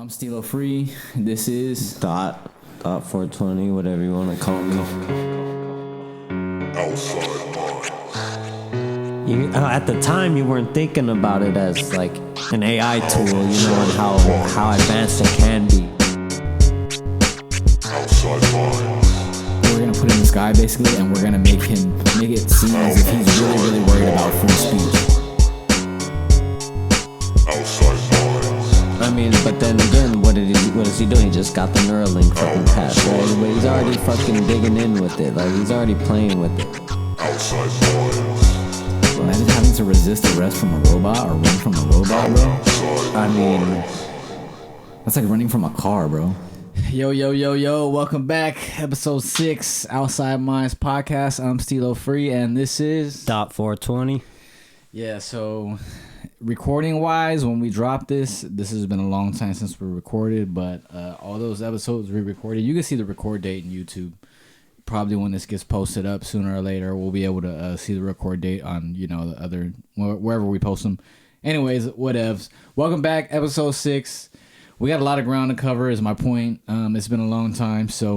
I'm Steelo Free. This is Dot 420, whatever you want to call me. At the time, you weren't thinking about it as like an AI tool, you know, and how advanced it can be. we're gonna put in this guy basically, and we're gonna make it seem as if he's really worried about free speech. I mean, but then again, what is he doing? He just got the Neuralink fucking patch, right? But he's already fucking digging in with it. Like, he's already playing with it. Imagine having to resist arrest from a robot or run from a robot, bro. I mean, that's like running from a car, bro. Yo, welcome back. Episode 6, Outside Minds Podcast. I'm Steelo Free, and this is... Dot 420. Yeah, so... recording wise, when we drop this has been a long time since we recorded, but all those episodes we recorded, you can see the record date in YouTube. Probably when this gets posted up sooner or later, we'll be able to see the record date on, you know, the other, wherever we post them. Anyways, whatevs. Welcome back, episode 6. We got a lot of ground to cover, is my point. It's been a long time, so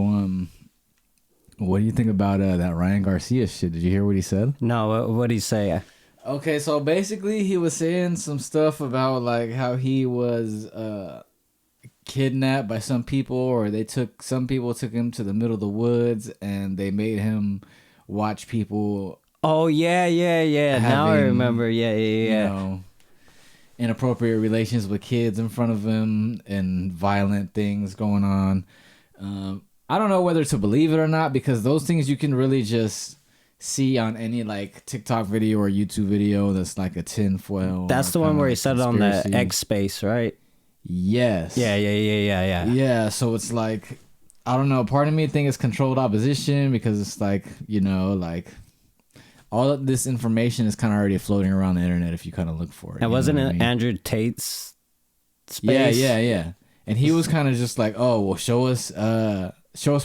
what do you think about that Ryan Garcia shit? Did you hear what he said? No, what did he say? Okay, so basically he was saying some stuff about like how he was kidnapped by some people, or some people took him to the middle of the woods and they made him watch people. Oh yeah. Having, now I remember. Yeah. You know, inappropriate relations with kids in front of him and violent things going on. I don't know whether to believe it or not, because those things you can really just see on any like TikTok video or YouTube video that's like a tinfoil. That's the one where he said it on the X space, right? Yes. Yeah. Yeah, so it's like, I don't know, part of me think it's controlled opposition, because it's like, you know, like all of this information is kind of already floating around the internet if you kind of look for it. And wasn't it Andrew Tate's space? Yeah. And he was kind of just like, oh, well, show us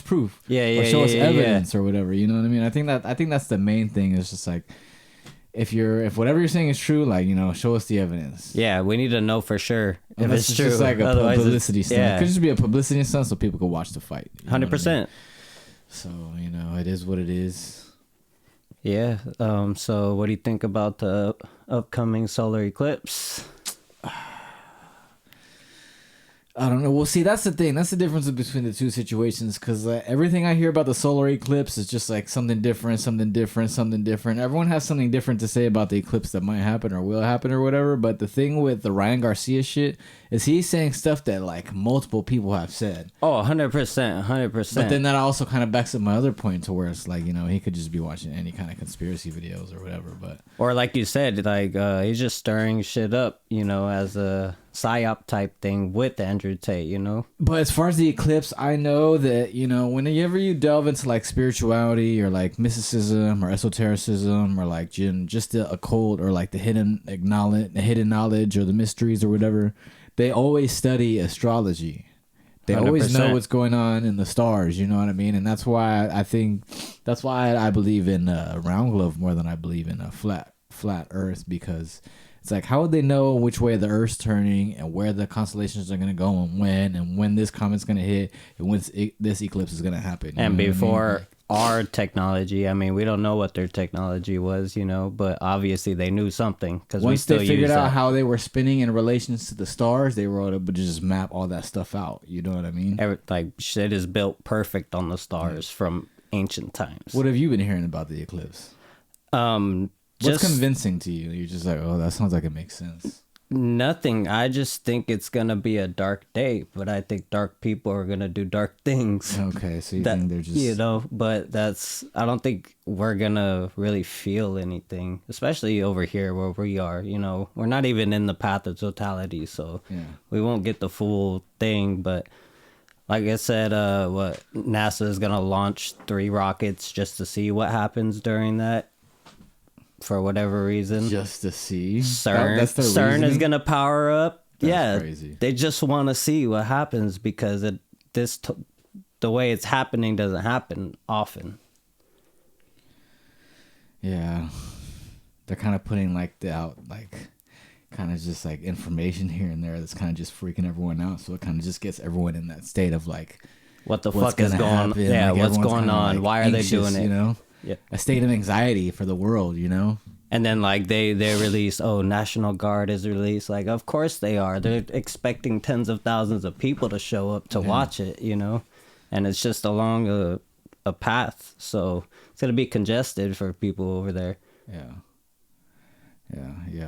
proof. Yeah. Or show us evidence or whatever. You know what I mean? I think that's the main thing. Is just like, if whatever you're saying is true, like, you know, show us the evidence. Yeah, we need to know for sure if it's true. Just like a publicity stunt. Yeah. It could just be a publicity stunt so people could watch the fight. 100%. I mean? So, you know, it is what it is. Yeah. So what do you think about the upcoming solar eclipse? I don't know. Well, see, that's the thing. That's the difference between the two situations, because everything I hear about the solar eclipse is just like something different. Everyone has something different to say about the eclipse that might happen or will happen or whatever. But the thing with the Ryan Garcia shit is he's saying stuff that like multiple people have said. Oh, 100%. But then that also kind of backs up my other point, to where it's like, you know, he could just be watching any kind of conspiracy videos or whatever. But or like you said, like he's just stirring shit up, you know, as a psyop type thing with Andrew Tate, you know. But as far as the eclipse, I know that, you know, whenever you delve into like spirituality or like mysticism or esotericism or like just the occult or like the hidden knowledge or the mysteries or whatever, they always study astrology. They 100%. Always know what's going on in the stars, you know what I mean? And that's why I believe in round glove more than I believe in a flat earth, because it's like, how would they know which way the Earth's turning and where the constellations are going to go and when this comet's going to hit and when this eclipse is going to happen? And before our technology, I mean, we don't know what their technology was, you know, but obviously they knew something, because we still they figured out how they were spinning in relations to the stars, they were able to just map all that stuff out. You know what I mean? Like, shit is built perfect on the stars from ancient times. What have you been hearing about the eclipse? What's convincing to you? You're just like, oh, that sounds like it makes sense. Nothing. I just think it's going to be a dark day, but I think dark people are going to do dark things. Okay, so you think they're just... You know, but I don't think we're going to really feel anything, especially over here where we are, you know. We're not even in the path of totality, so we won't get the full thing, but... Like I said, NASA is going to launch 3 rockets just to see what happens during that. For whatever reason, just to see. CERN is gonna power up. That's crazy. They just want to see what happens, because the way it's happening doesn't happen often. Yeah, they're kind of putting like kind of just like information here and there that's kind of just freaking everyone out. So it kind of just gets everyone in that state of like, what the fuck is going on? Yeah, like, what's going on? Like why are anxious, they doing it? You know, yeah. A state of anxiety for the world, you know. And then like they released, National Guard is released. Like, of course they are. They're expecting tens of thousands of people to show up to watch it, you know, and it's just along a path, so it's gonna be congested for people over there. Yeah,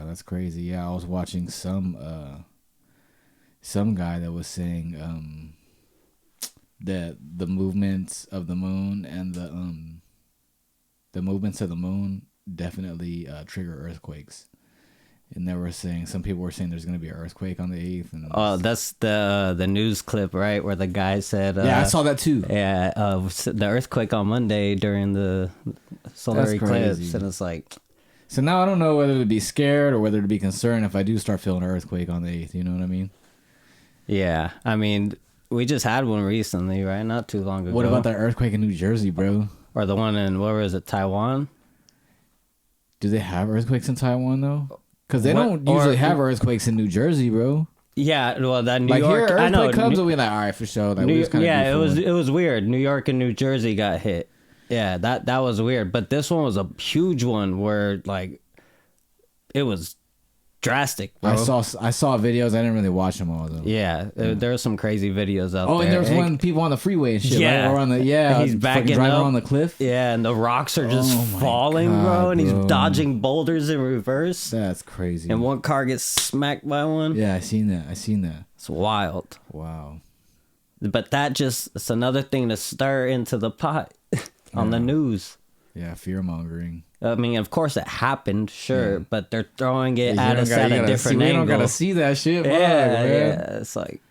that's crazy. Yeah, I was watching some guy that was saying that the movements of the moon and the movements of the moon definitely trigger earthquakes. And they were saying, some people were saying there's going to be an earthquake on the 8th. And that's the news clip, right? Where the guy said... yeah, I saw that too. Yeah, the earthquake on Monday during the solar eclipse. And it's like... So now I don't know whether to be scared or whether to be concerned if I do start feeling an earthquake on the 8th. You know what I mean? Yeah, I mean, we just had one recently, right? Not too long ago. What about that earthquake in New Jersey, bro? Or the one in, what was it, Taiwan? Do they have earthquakes in Taiwan, though? Because they don't usually have earthquakes in New Jersey, bro. Yeah, well, that New like York... Here, earthquake I know, comes and we're like, all right, for sure. Like, it was weird. New York and New Jersey got hit. Yeah, that was weird. But this one was a huge one where, like, it was drastic, bro. I saw videos. I didn't really watch them all, though. Yeah, there were some crazy videos out there. Oh, and there was one people on the freeway and shit, yeah. right? Or on the, he's backing driving up on the cliff. Yeah, and the rocks are just falling, God, bro, and he's bro. dodging boulders in reverse. That's crazy. And one car gets smacked by one. Yeah, I seen that. It's wild. Wow. But it's another thing to stir into the pot on the news. Yeah, fear-mongering. I mean, of course it happened, sure, but they're throwing it at us at a different angle. We don't gotta see that shit. Yeah, it's like,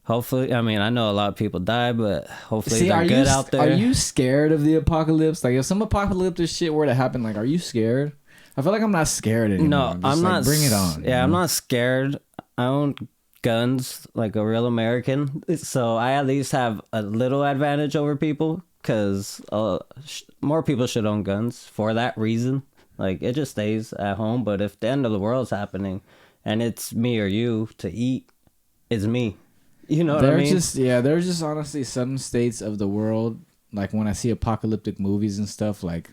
hopefully, I mean, I know a lot of people die, but hopefully they're good out there. Are you scared of the apocalypse? Like, if some apocalyptic shit were to happen, like, are you scared? I feel like I'm not scared anymore. No, I'm not. Bring it on. Yeah, I'm not scared. I own guns like a real American, so I at least have a little advantage over people. Because more people should own guns for that reason. Like, it just stays at home. But if the end of the world's happening and it's me or you to eat, it's me. You know what I mean? There's just honestly some states of the world, like when I see apocalyptic movies and stuff, like,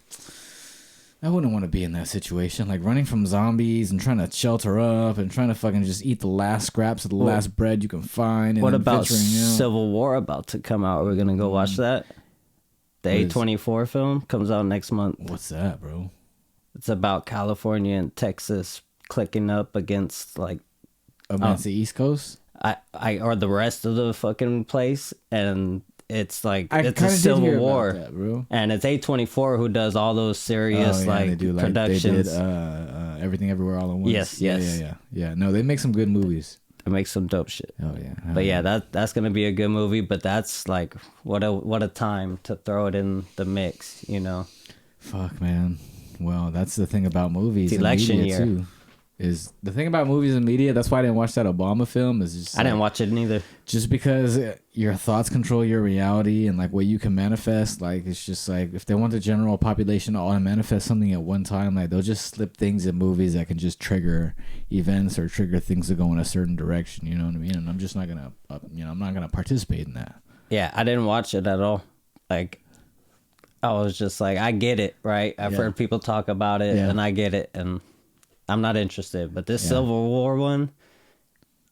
I wouldn't want to be in that situation. Like, running from zombies and trying to shelter up and trying to fucking just eat the last scraps of the last bread you can find. And what about Civil War about to come out? We're going to go watch that? The A24 film comes out next month. What's that, bro? It's about California and Texas clicking up against the East Coast? Or the rest of the fucking place, and it's like it's a civil war, that, bro. And it's A24 who does all those serious productions. They did Everything Everywhere All at Once. Yes. Yeah. No, they make some good movies. It makes some dope shit. Oh yeah. But yeah, that's gonna be a good movie. But that's like what a time to throw it in the mix, you know. Fuck, man. Well, that's the thing about movies. It's election media year. Too. Is the thing about movies and media. That's why I didn't watch that Obama film. Is just I didn't watch it neither. Just because your thoughts control your reality and like what you can manifest. Like, it's just like if they want the general population to all manifest something at one time, like they'll just slip things in movies that can just trigger events or trigger things to go in a certain direction. You know what I mean? And I'm just not gonna, I'm not gonna participate in that. Yeah, I didn't watch it at all. Like, I was just like, I get it, right? I've heard people talk about it, and I get it, and I'm not interested. But this Civil War one,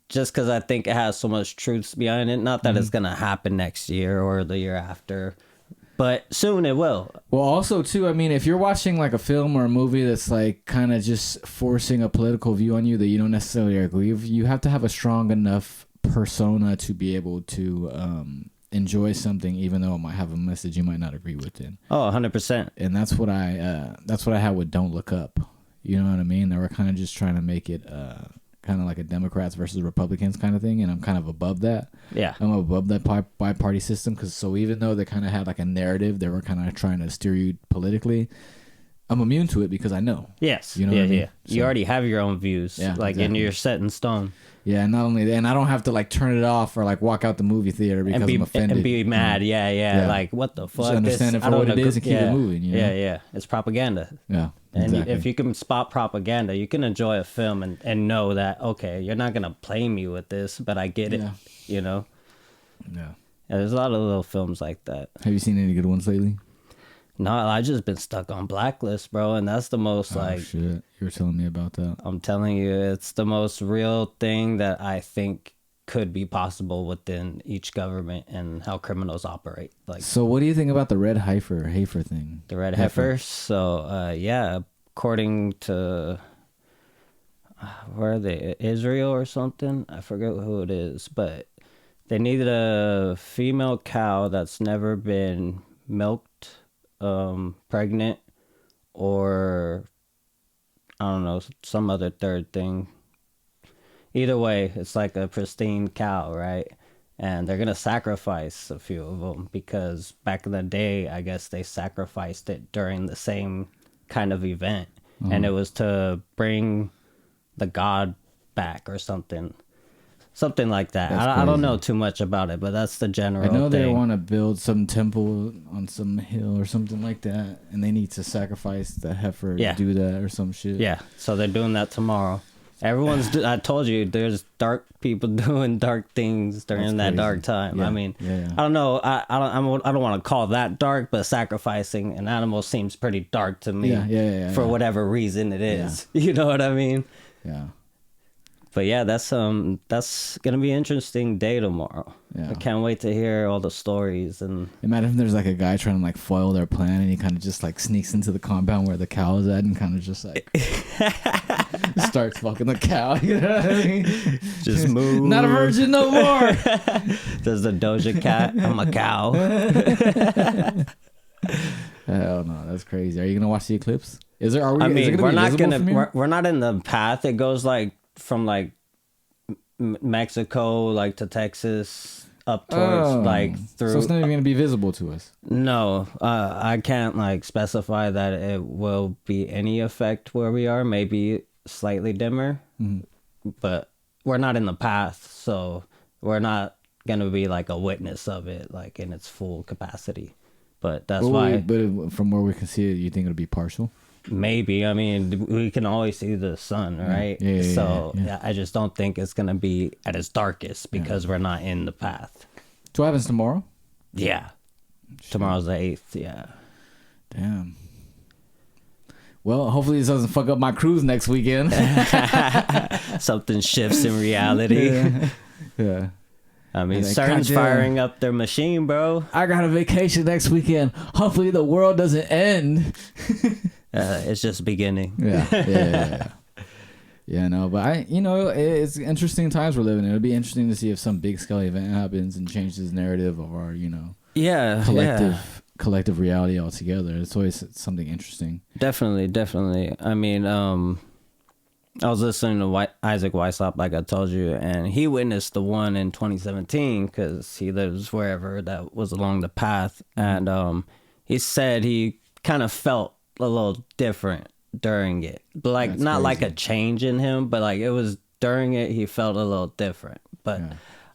just because I think it has so much truth behind it, not that it's going to happen next year or the year after, but soon it will. Well, also, too, I mean, if you're watching like a film or a movie that's like kind of just forcing a political view on you that you don't necessarily agree with, you have to have a strong enough persona to be able to enjoy something, even though it might have a message you might not agree with. Oh, 100%. And that's what I had with Don't Look Up. You know what I mean? They were kind of just trying to make it kind of like a Democrats versus Republicans kind of thing, and I'm kind of above that. Yeah. I'm above that bi-party system, because so even though they kind of had like a narrative, they were kind of trying to steer you politically, I'm immune to it because I know. Yes. You know what I mean? Yeah. So, you already have your own views, and you're set in stone. Yeah, not only that, and I don't have to like turn it off or like walk out the movie theater because I'm offended. And be mad, yeah. Like, what the fuck? Just understand it for what it is and keep it moving. You know? Yeah. It's propaganda. Yeah. And Exactly. if you can spot propaganda, you can enjoy a film and know that, okay, you're not going to play me with this, but I get it, Yeah. you know? Yeah. Yeah, there's a lot of little films like that. Have you seen any good ones lately? No, I just been stuck on Blacklist, bro. And that's the most, Oh, shit. You were telling me about that. I'm telling you, it's the most real thing that I think could be possible within each government and how criminals operate. Like, So what do you think about the red heifer thing? the red heifer. So, yeah, according to where are they? Israel or something? I forget who it is, but they needed a female cow that's never been milked, pregnant, or I don't know, some other third thing. Either way, it's like a pristine cow, right? And they're gonna sacrifice a few of them because back in the day, I guess they sacrificed it during the same kind of event, and it was to bring the god back or something like that. I don't know too much about it, but that's the general. I know they thing. want to build some temple on some hill or something like that, and they need to sacrifice the heifer to do that or some shit. Yeah, so they're doing that tomorrow. I told you, there's dark people doing dark things during that dark time. Yeah. I mean, I don't know. I don't want to call that dark, but sacrificing an animal seems pretty dark to me. For whatever reason it is. Yeah. You know what I mean? Yeah. But yeah, that's gonna be an interesting day tomorrow. Yeah. I can't wait to hear all the stories. And imagine if there's like a guy trying to like foil their plan, and he kind of just like sneaks into the compound where the cow is at, and kind of just like starts fucking the cow. You know what I mean? Just move. Not a virgin no more. There's the Doja Cat. I'm a cow. Hell no, that's crazy. Are you gonna watch the eclipse? Is there? Are we? I mean, we're not in the path. It goes like from like Mexico, like to Texas, up towards like through. So it's not even gonna be visible to us. No, I can't like specify that it will be any effect where we are. Maybe slightly dimmer, but we're not in the path, so we're not gonna be like a witness of it, like in its full capacity. But that's why. But from where we can see it, you think it'll be partial? Maybe. I mean, we can always see the sun, right? So I just don't think it's going to be at its darkest because we're not in the path. So what happens tomorrow? Yeah. Shit. Tomorrow's the 8th, yeah. Damn. Well, hopefully this doesn't fuck up my cruise next weekend. Something shifts in reality. Yeah. I mean, CERN's firing up their machine, bro. I got a vacation next weekend. Hopefully the world doesn't end. It's just beginning. Yeah. Yeah, no, but it's interesting times we're living in. It'll be interesting to see if some big scale event happens and changes the narrative of our, collective reality altogether. It's always something interesting. Definitely. I mean, I was listening to Isaac Weishaupt, like I told you, and he witnessed the one in 2017 because he lives wherever that was along the path, and he said he kind of felt a little different during it, but like that's not crazy. Like a change in him, but like it was during it he felt a little different. But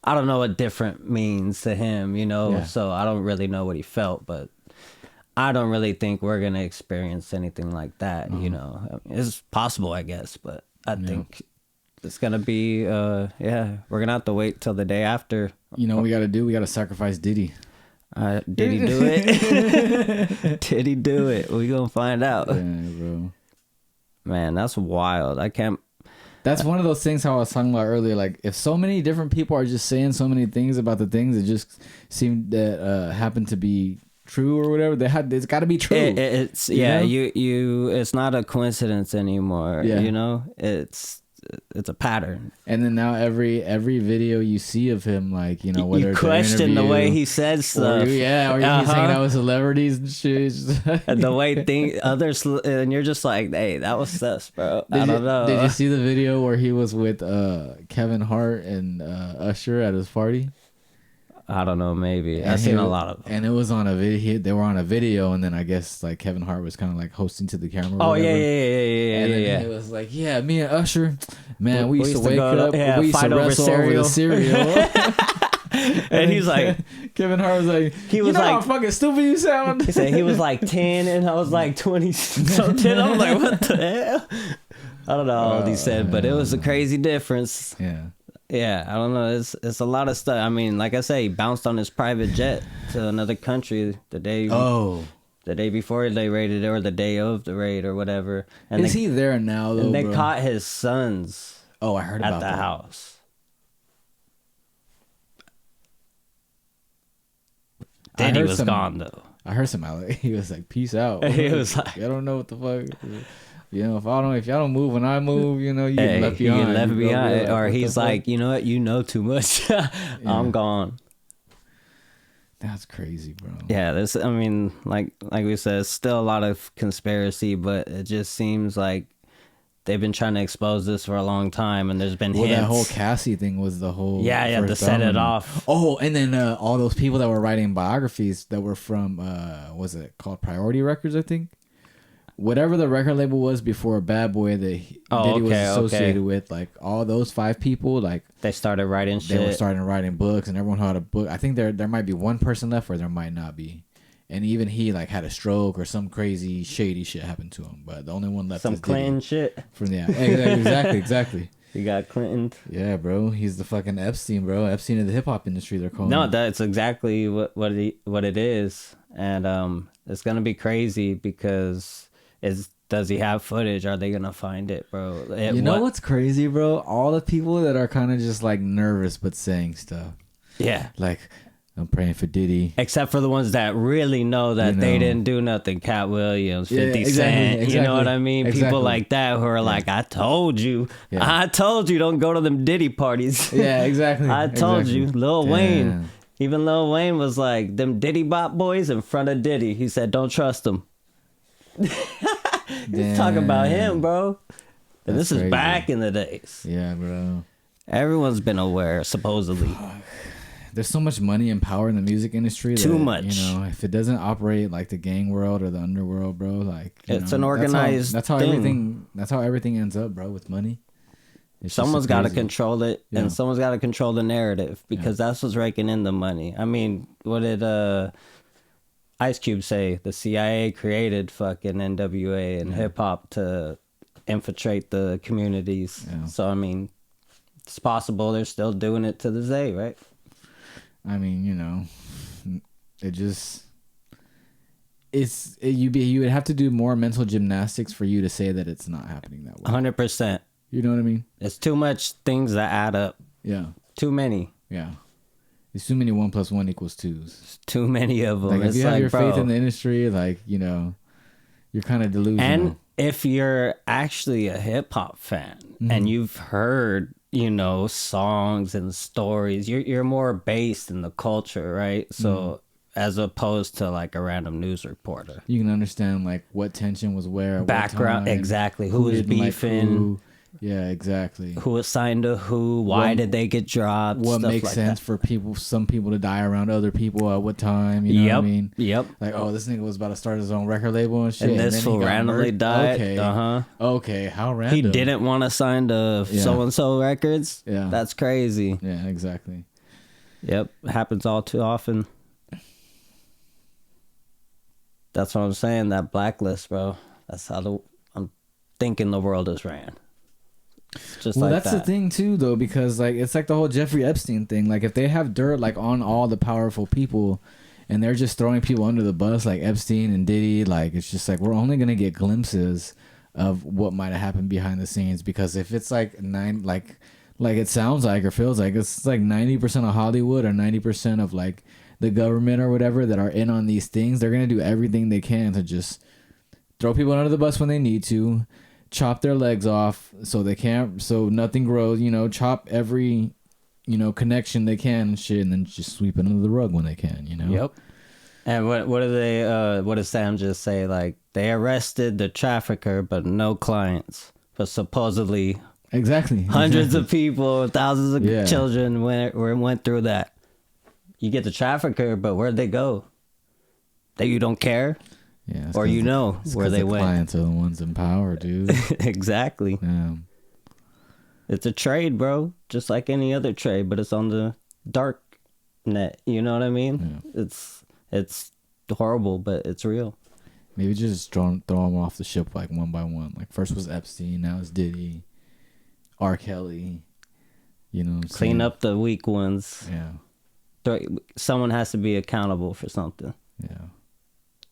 I don't know what different means to him, so I don't really know what he felt, but I don't really think we're gonna experience anything like that. It's possible, I guess, but I think it's gonna be we're gonna have to wait till the day after. You know what we gotta do? We gotta sacrifice Diddy. Did he do it? Did he do it? We gonna find out. Yeah, bro. Man, that's wild. I can't. That's one of those things how I was talking about earlier. Like, if so many different people are just saying so many things about the things that just seem that happen to be true or whatever, it's got to be true. It's it's not a coincidence anymore. It's a pattern. And then now every video you see of him, like, whether you question the way he says stuff, or he's hanging out with celebrities and shit, and the way others, and you're just like, hey, that was sus, bro. I don't know. Did you see the video where he was with Kevin Hart and Usher at his party? I don't know, maybe. I've seen a lot of them. And it was on a video. They were on a video, and then I guess like Kevin Hart was kind of like hosting to the camera. Oh, yeah. And then it was like, yeah, me and Usher, man, we used to wake up, we used fight to wrestle over the cereal. And he's like, Kevin Hart was like, he was how like, fucking stupid you sound. he said he was like 10 and I was like 20 something. I'm like, what the hell? I don't know what he said, but it was a crazy difference. Yeah. Yeah, I don't know. It's a lot of stuff. I mean, like I say, he bounced on his private jet to another country the day before they raided it, or the day of the raid, or whatever. And is he there now? Though, and they bro? caught his sons. Oh, I heard about at the that. house. Diddy was gone though. I heard some. He was like, "Peace out." He was like, "I don't know what the fuck." You know, if y'all don't move when I move, you know, you get left you behind. get left behind. Like, or he's like, you know what? You know too much. I'm gone. That's crazy, bro. Yeah, this. I mean, like we said, it's still a lot of conspiracy, but it just seems like they've been trying to expose this for a long time, and there's been hints. That whole Cassie thing was the whole. Yeah, to set it off. Oh, and then all those people that were writing biographies that were from, was it called Priority Records? I think. Whatever the record label was before Bad Boy that Diddy was associated with, like all those 5 people, like they started writing shit. They were starting writing books, and everyone had a book. I think there might be one person left, or there might not be. And even he like had a stroke or some crazy shady shit happened to him. But the only one left some is Clinton Diddy. shit. From exactly. He got Clinton. Yeah, bro. He's the fucking Epstein, bro. Epstein of the hip hop industry. They're calling. No, that's exactly what it is, and it's gonna be crazy because does he have footage? Are they gonna find it, bro? You know what's crazy, bro? All the people that are kind of just like nervous but saying stuff. Yeah. Like, I'm praying for Diddy. Except for the ones that really know that they didn't do nothing. Cat Williams, 50 Cent. Exactly. You know what I mean? People like that who are like, I told you. Yeah. I told you don't go to them Diddy parties. Yeah, exactly. I told you. Lil Wayne. Even Lil Wayne was like, them Diddy Bop boys in front of Diddy. He said, don't trust them. He's talking about him, bro. And this is back in the days. Yeah, bro. Everyone's been aware, supposedly. There's so much money and power in the music industry. Too much. You know, if it doesn't operate like the gang world or the underworld, bro, like it's an organized. That's how everything. That's how everything ends up, bro. With money. Someone's got to control it, and someone's got to control the narrative because that's what's raking in the money. I mean, what did Ice Cube say? The CIA created fucking NWA and hip hop to infiltrate the communities. Yeah. So I mean, it's possible they're still doing it to this day, right? I mean, you know, you would have to do more mental gymnastics for you to say that it's not happening that way. 100%. You know what I mean? It's too much things that add up. Yeah. Too many. Yeah. There's too many 1 + 1 = 2s. It's too many of them. Like, if you have your faith in the industry, like, you know, you're kind of delusional. And if you're actually a hip hop fan and you've heard, you know, songs and stories, you're more based in the culture, right? So as opposed to like a random news reporter, you can understand like what tension was where, background, what time, exactly, who was beefing. Like yeah, exactly. Who assigned to who? Why did they get dropped? What stuff makes like sense that. for people? Some people to die around other people at what time? You know what I mean? Yep. Like, oh, this nigga was about to start his own record label and shit, and this fool randomly died. Okay. Okay, how random. He didn't want to sign to so and so records. Yeah, that's crazy. Yeah, exactly. Yep, happens all too often. That's what I'm saying. That blacklist, bro. That's how I'm thinking the world is ran. Just well, like that's the thing too, though, because like it's like the whole Jeffrey Epstein thing. Like if they have dirt like on all the powerful people, and they're just throwing people under the bus, like Epstein and Diddy, like it's just like we're only gonna get glimpses of what might have happened behind the scenes. Because if it's like like it sounds like or feels like it's like 90% of Hollywood or 90% of like the government or whatever that are in on these things, they're gonna do everything they can to just throw people under the bus when they need to. Chop their legs off so they can't, so nothing grows, you know, chop every, you know, connection they can and shit, and then just sweep it under the rug when they can, you know? Yep. And what do they, what does Sam just say? Like, they arrested the trafficker, but no clients. But supposedly, exactly. Hundreds of people, thousands of children went through that. You get the trafficker, but where'd they go? That you don't care? Yeah, or you know where they went. Clients are the ones in power, dude. Exactly. Yeah. It's a trade, bro. Just like any other trade, but it's on the dark net. You know what I mean? Yeah. It's horrible, but it's real. Maybe just throw them off the ship like one by one. Like first was Epstein, now it's Diddy, R. Kelly. You know what I'm saying? Clean up the weak ones. Yeah. Someone has to be accountable for something. Yeah.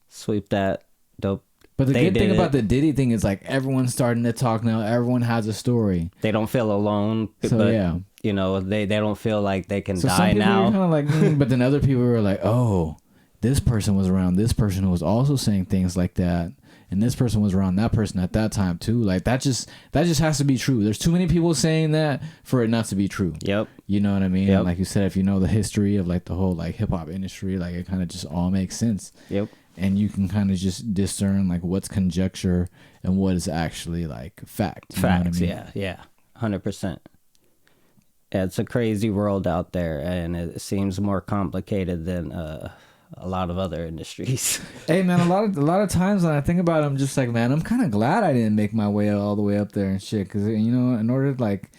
Sweep that dope. But the good thing about the Diddy thing is like everyone's starting to talk now. Everyone has a story. They don't feel alone. So but, yeah. You know, they don't feel like they can die some people now. Are kind of like, but then other people were like, oh, this person was around this person who was also saying things like that. And this person was around that person at that time too. Like that just has to be true. There's too many people saying that for it not to be true. Yep. You know what I mean? Yep. And like you said, if you know the history of like the whole like hip hop industry, like it kind of just all makes sense. Yep. And you can kind of just discern like what's conjecture and what is actually like fact. Facts. You know what I mean? Yeah. 100%. It's a crazy world out there, and it seems more complicated than a lot of other industries. Hey man, a lot of times when I think about it, I'm just like, man, I'm kind of glad I didn't make my way all the way up there and shit, because you know, in order to like,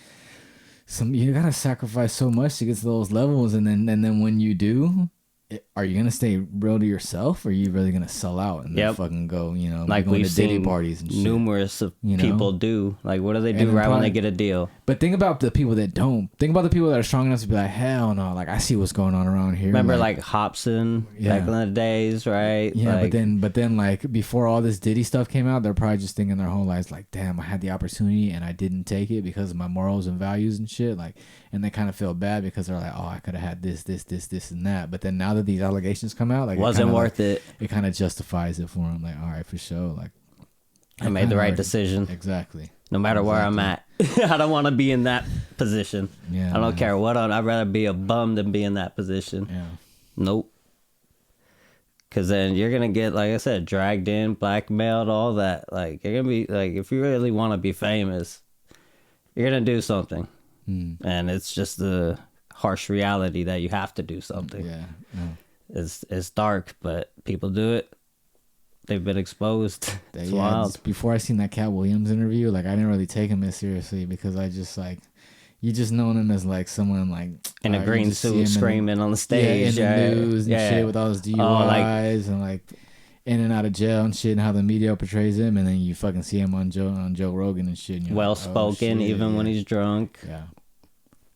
you gotta sacrifice so much to get to those levels, and then when you do, are you gonna stay real to yourself, or are you really gonna sell out and then fucking go, you know, like going we've to Diddy seen parties and shit? Numerous of you know? People do. Like, what do they do right when they get a deal? But think about the people that don't. Think about the people that are strong enough to be like, hell no, like I see what's going on around here. Remember like Hobson back in the days, right? Yeah, like, but then like before all this Diddy stuff came out, they're probably just thinking their whole lives like, damn, I had the opportunity and I didn't take it because of my morals and values and shit. Like, and they kind of feel bad because they're like, oh, I could have had this, and that. But then now that these allegations come out, like, wasn't worth it. It kind of justifies it for them. Like, all right, for sure. Like, I made the right decision. Exactly. No matter where I'm at. I don't want to be in that position. Yeah. I don't care what I'd rather be a bum than be in that position. Yeah. Nope. Because then you're going to get, like I said, dragged in, blackmailed, all that. Like, you're going to be, like, if you really want to be famous, you're going to do something. And it's just the harsh reality that you have to do something. Yeah. It's dark, but people do it. They've been exposed. It's wild. Before I seen that Cat Williams interview, like I didn't really take him as seriously because I just like, you just known him as like someone like in a green suit screaming on the stage, in the news and shit with all his DUIs and like in and out of jail and shit, and how the media portrays him, and then you fucking see him on Joe Rogan and shit. And well spoken, even when he's drunk. Yeah.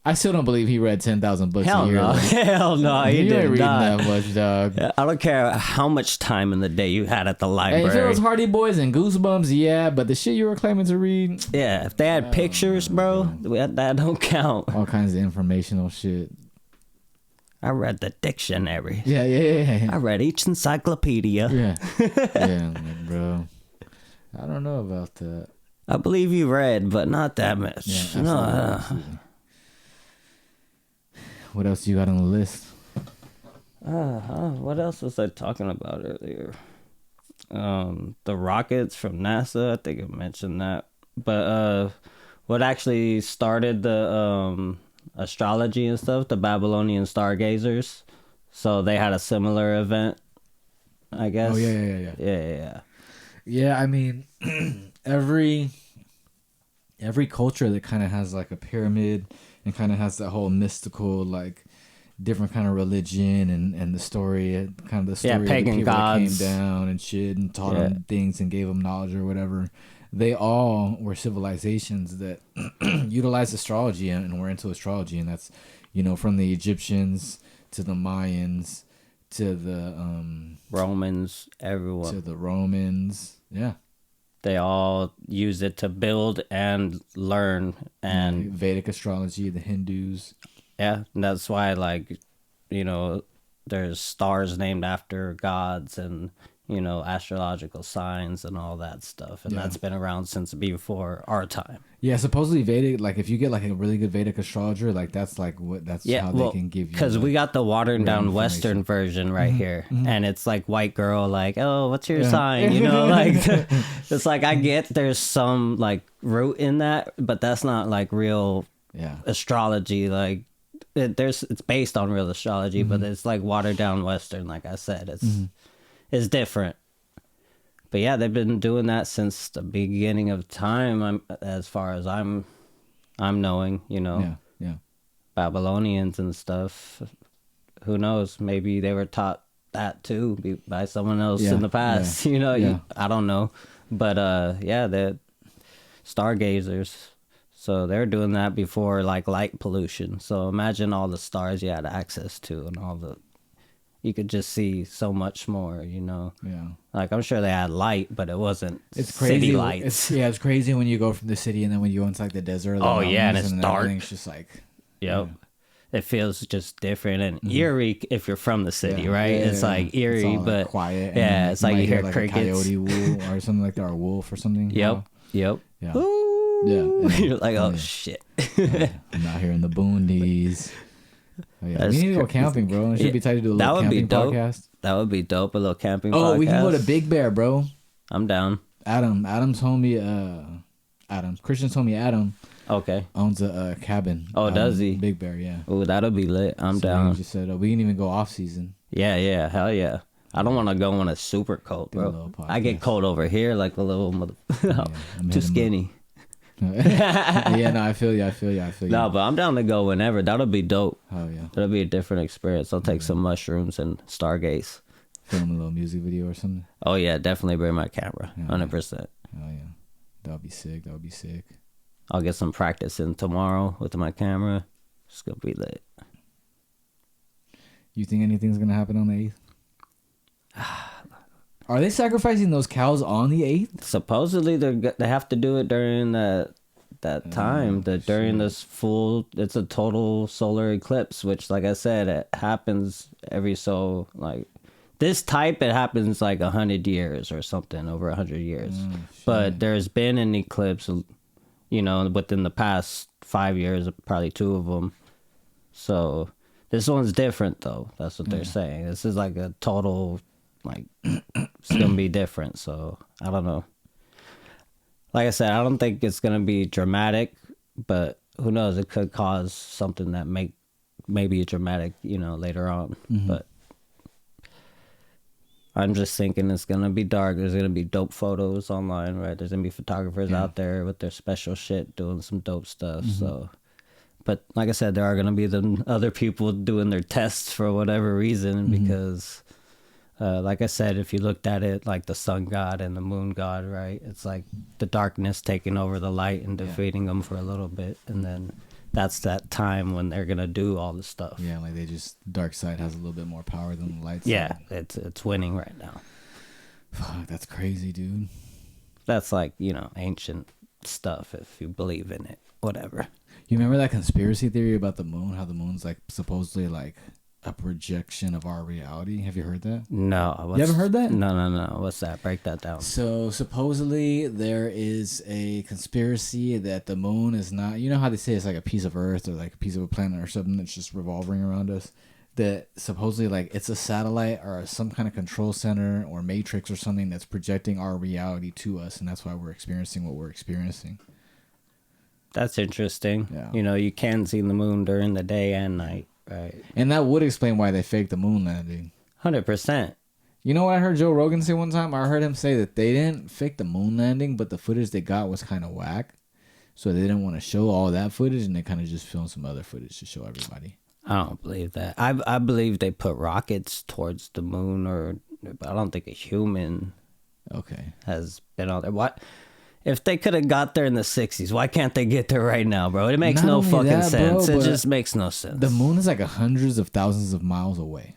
I still don't believe he read 10,000 books a year. No. Hell no, he didn't ain't read not. that much, dog. I don't care how much time in the day you had at the library. Hey, if it was Hardy Boys and Goosebumps, yeah, but the shit you were claiming to read... Yeah, if they had pictures, bro, that don't count. All kinds of informational shit. I read the dictionary. Yeah. I read each encyclopedia. Yeah. Yeah, bro. I don't know about that. I believe you read, but not that much. Yeah, absolutely. What else you got on the list? What else was I talking about earlier? The rockets from NASA. I think I mentioned that. But what actually started the astrology and stuff? The Babylonian stargazers. So they had a similar event, I guess. Oh yeah. Yeah. Yeah, I mean, every culture that kind of has like a pyramid and kind of has that whole mystical, like, different kind of religion and the story, kind of the story of the pagan people gods that came down and shit and taught them things and gave them knowledge or whatever. They all were civilizations that utilized astrology and were into astrology, and that's, you know, from the Egyptians to the Mayans to the Romans, everyone. To the Romans, yeah. They all use it to build and learn. And Vedic astrology, the Hindus. Yeah, and that's why, like, you know, there's stars named after gods and, you know, astrological signs and all that stuff. And that's been around since before our time. Yeah, supposedly Vedic, like, if you get, like, a really good Vedic astrologer, like, that's, like, how they can give you. Because we got the watered down Western version right here. Mm-hmm. And it's, like, white girl, like, oh, what's your sign? You know, like, it's like, I get there's some, like, root in that, but that's not, like, real astrology. Like, it's based on real astrology, but it's, like, watered down Western, like I said. It's different. But yeah, they've been doing that since the beginning of time. As far as I'm knowing, you know, yeah, Babylonians and stuff. who knows? Maybe they were taught that too by someone else in the past. You know, I don't know. But they're stargazers. So they're doing that before like light pollution. So imagine all the stars you had access to and you could just see so much more, you know. Yeah. Like I'm sure they had light, but it wasn't city lights. It's crazy when you go from the city and then when you go into like the desert. And it's dark. It's just like It feels just different and eerie if you're from the city, right? It's like eerie, it's all, but quiet. Yeah, it's like you hear like crickets, a coyote wool or something like that, or a wolf or something. Yep. Yeah. You're like, oh shit. I'm out here in the boonies. Oh, yeah. We need to go camping, bro. It should be tight to do a little camping podcast. That would be dope. A little camping podcast. Oh, we can go to Big Bear, bro. I'm down. Adam's homie, Christian's homie Adam. Okay. Owns a cabin. Oh, does he? Big Bear, yeah. Oh, that'll be lit. I'm down. He just said, we can even go off season. Yeah, hell yeah. I don't want to go when it's super cold, bro. I get cold over here like a little mother. I'm too skinny. Yeah, no, I feel you. No, but I'm down to go whenever. That'll be dope. Oh yeah, that'll be a different experience. I'll take some mushrooms and stargaze. Film a little music video or something. Oh yeah, definitely bring my camera. 100%. Oh yeah, that would be sick. I'll get some practice in tomorrow with my camera. It's gonna be lit. You think anything's gonna happen on the 8th? Are they sacrificing those cows on the 8th? Supposedly they have to do it during that time. During this full, it's a total solar eclipse, which, like I said, it happens every so like this type. It happens like 100 years or something, over 100 years. But there's been an eclipse, you know, within the past 5 years, probably 2 of them. So this one's different, though. That's what they're saying. This is like a total. Like it's gonna be different, so I don't know. Like I said, I don't think it's gonna be dramatic, but who knows? It could cause something that maybe dramatic, you know, later on. But I'm just thinking it's gonna be dark. There's gonna be dope photos online, right? There's gonna be photographers out there with their special shit doing some dope stuff. So, but like I said, there are gonna be the other people doing their tests for whatever reason because. Like I said, if you looked at it like the sun god and the moon god, right? It's like the darkness taking over the light and defeating them for a little bit. And then that's that time when they're going to do all the stuff. Yeah, like dark side has a little bit more power than the light side. Yeah, it's winning right now. Fuck, that's crazy, dude. That's like, you know, ancient stuff if you believe in it, whatever. You remember that conspiracy theory about the moon? How the moon's like supposedly like a projection of our reality. Have you heard that? No. You haven't heard that? No. What's that? Break that down. So supposedly there is a conspiracy that the moon is not, you know how they say it's like a piece of Earth or like a piece of a planet or something that's just revolving around us? That supposedly like it's a satellite or some kind of control center or matrix or something that's projecting our reality to us, and that's why we're experiencing what we're experiencing. That's interesting. Yeah. You know, you can see the moon during the day and night. Right. And that would explain why they faked the moon landing. 100%. You know what I heard Joe Rogan say one time? I heard him say that they didn't fake the moon landing, but the footage they got was kind of whack. So they didn't want to show all that footage, and they kind of just filmed some other footage to show everybody. I don't believe that. I believe they put rockets towards the moon, but I don't think a human has been on there. What? If they could have got there in the 60s, why can't they get there right now, bro? It makes no fucking sense. It just makes no sense. The moon is like hundreds of thousands of miles away.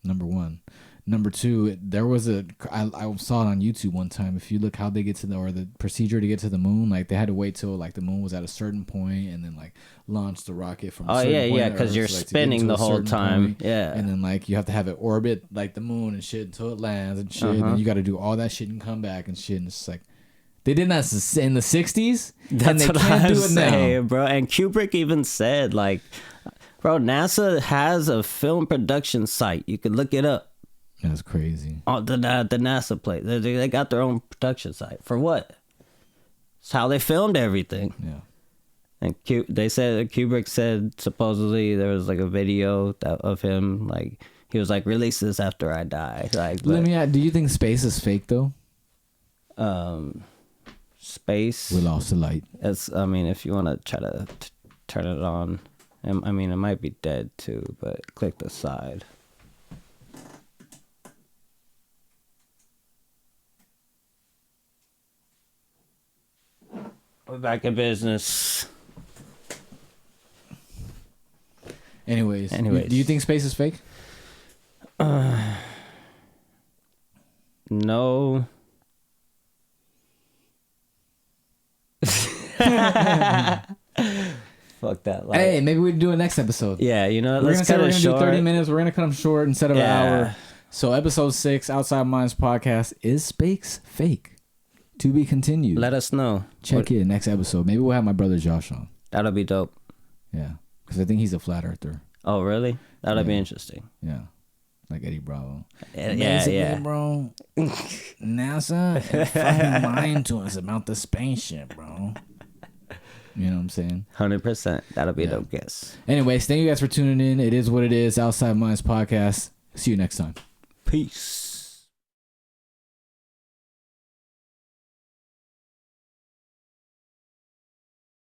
Number one. Number two, there was I saw it on YouTube one time. If you look how they get to the procedure to get to the moon, like they had to wait till like the moon was at a certain point and then like launch the rocket from a certain point. Because you're spinning the whole time. Yeah. And then like you have to have it orbit like the moon and shit until it lands and shit. And you got to do all that shit and come back and shit. And it's like, they did that in the 60s. That's and they what can't I do was it saying, now. bro. And Kubrick even said, like, bro, NASA has a film production site. You can look it up. That's crazy. Oh, the NASA place. They got their own production site. For what? It's how they filmed everything. Yeah. And they said, Kubrick said, supposedly there was like a video of him, like, he was like, release this after I die. Like, Let me ask, do you think space is fake, though? Space. We lost the light. I mean, if you want to try to turn it on I mean, it might be dead too, but click the side. We're back in business. Anyways. Do you think space is fake? No. Fuck that. Like, hey, maybe we do a next episode. Yeah, you know, we're let's cut it short. Do 30 minutes. We're gonna cut them short instead of an hour. So episode 6, Outside Minds podcast, is space fake? To be continued. Let us know. Check in next episode. Maybe we'll have my brother Josh on. That'll be dope. Yeah, because I think he's a flat earther. Oh, really? That'll be interesting. Yeah, like Eddie Bravo. Yeah, bro. NASA fucking lying to us about the spaceship, bro. You know what I'm saying? 100%. That'll be a dope guess. Anyways, thank you guys for tuning in. It is what it is. Outside Minds podcast. See you next time. Peace.